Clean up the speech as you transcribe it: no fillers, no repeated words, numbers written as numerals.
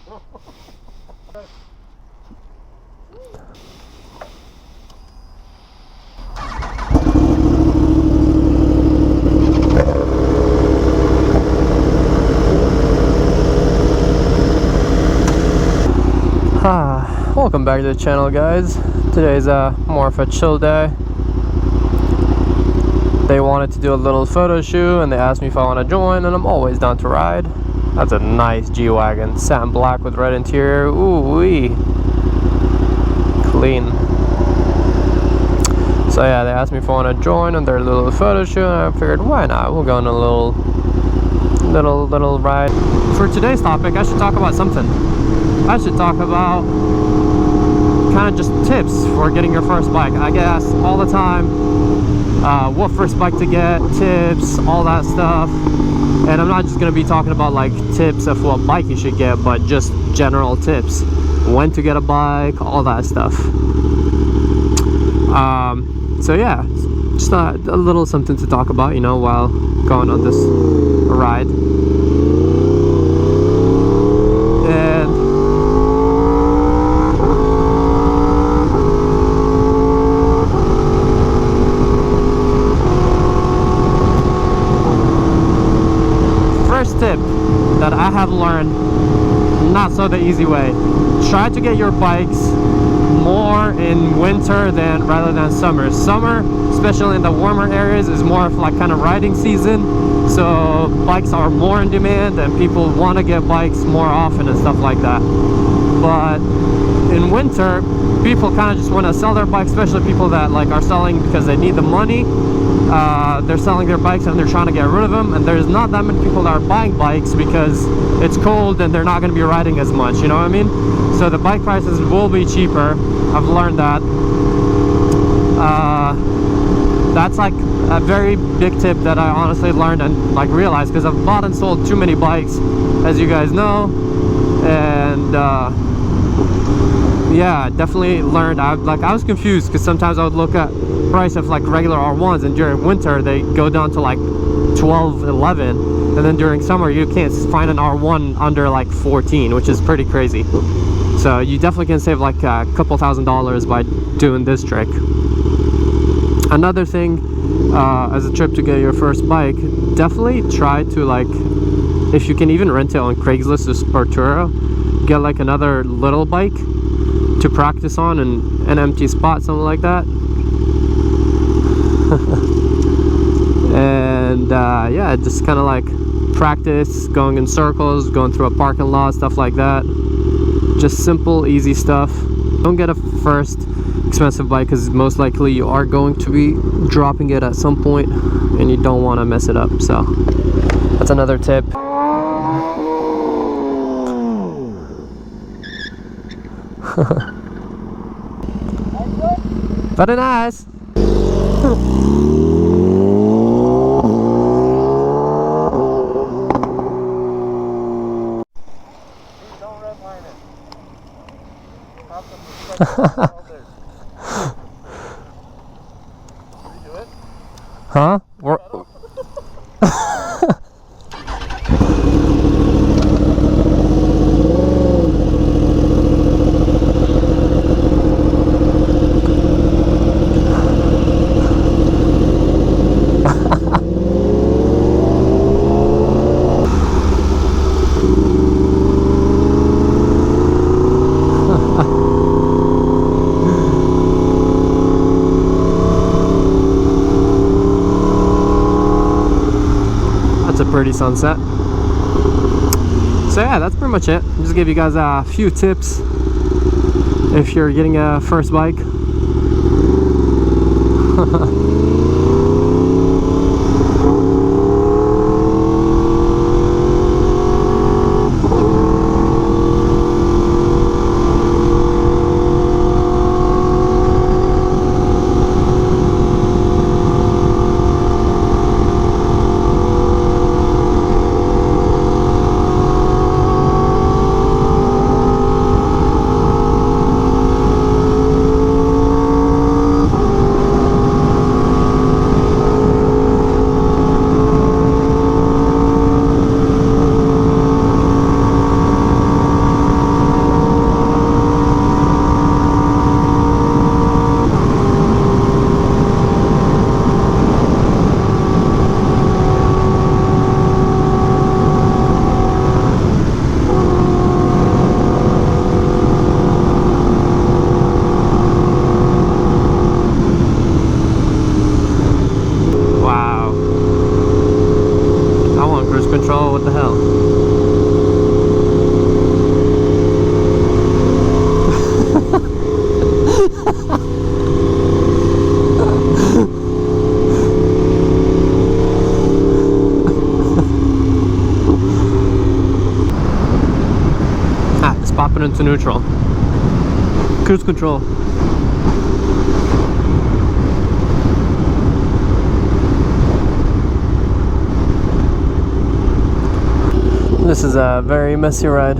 Welcome back to the channel, guys. Today's more of a chill day. They wanted to do a little photo shoot and they asked me if I want to join, and I'm always down to ride. That's a nice G-Wagon, satin black with red interior. Ooh wee, clean. So yeah, they asked me if I want to join on their little photo shoot, and I figured why not, we'll go on a little ride. For today's topic, I should talk about something. I should talk about kind of just tips for getting your first bike. I get asked all the time what first bike to get, tips, all that stuff. And I'm not just going to be talking about like tips of what bike you should get, but just general tips, when to get a bike, all that stuff. So yeah, just a little something to talk about, you know, while going on this ride. Tip that I have learned, not so the easy way: try to get your bikes more in winter rather than summer. Summer, especially in the warmer areas, is more of like kind of riding season, so bikes are more in demand and people want to get bikes more often and stuff like that. But in winter, people kind of just want to sell their bikes, especially people that like are selling because they need the money. They're selling their bikes and they're trying to get rid of them, and there's not that many people that are buying bikes because it's cold and they're not going to be riding as much, you know what I mean? So the bike prices will be cheaper. I've learned that. That's like a very big tip that I honestly learned and like realized, because I've bought and sold too many bikes, as you guys know. And yeah, definitely learned. I was confused because sometimes I would look at price of like regular R1s, and during winter they go down to like 12, 11, and then during summer you can't find an R1 under like 14, which is pretty crazy. So you definitely can save like a couple $1,000s by doing this trick. Another thing, as a trip to get your first bike, definitely try to, like, if you can even rent it on Craigslist or Turo, get like another little bike to practice on in an empty spot, something like that. And yeah, just kind of like practice going in circles, going through a parking lot, stuff like that. Just simple, easy stuff. Don't get a first expensive bike, because most likely you are going to be dropping it at some point and you don't want to mess it up. So that's another tip. Very nice. Huh? Pretty sunset. So yeah, that's pretty much it. Just give you guys a few tips if you're getting a first bike. pop it into neutral. Cruise control. This is a very messy ride.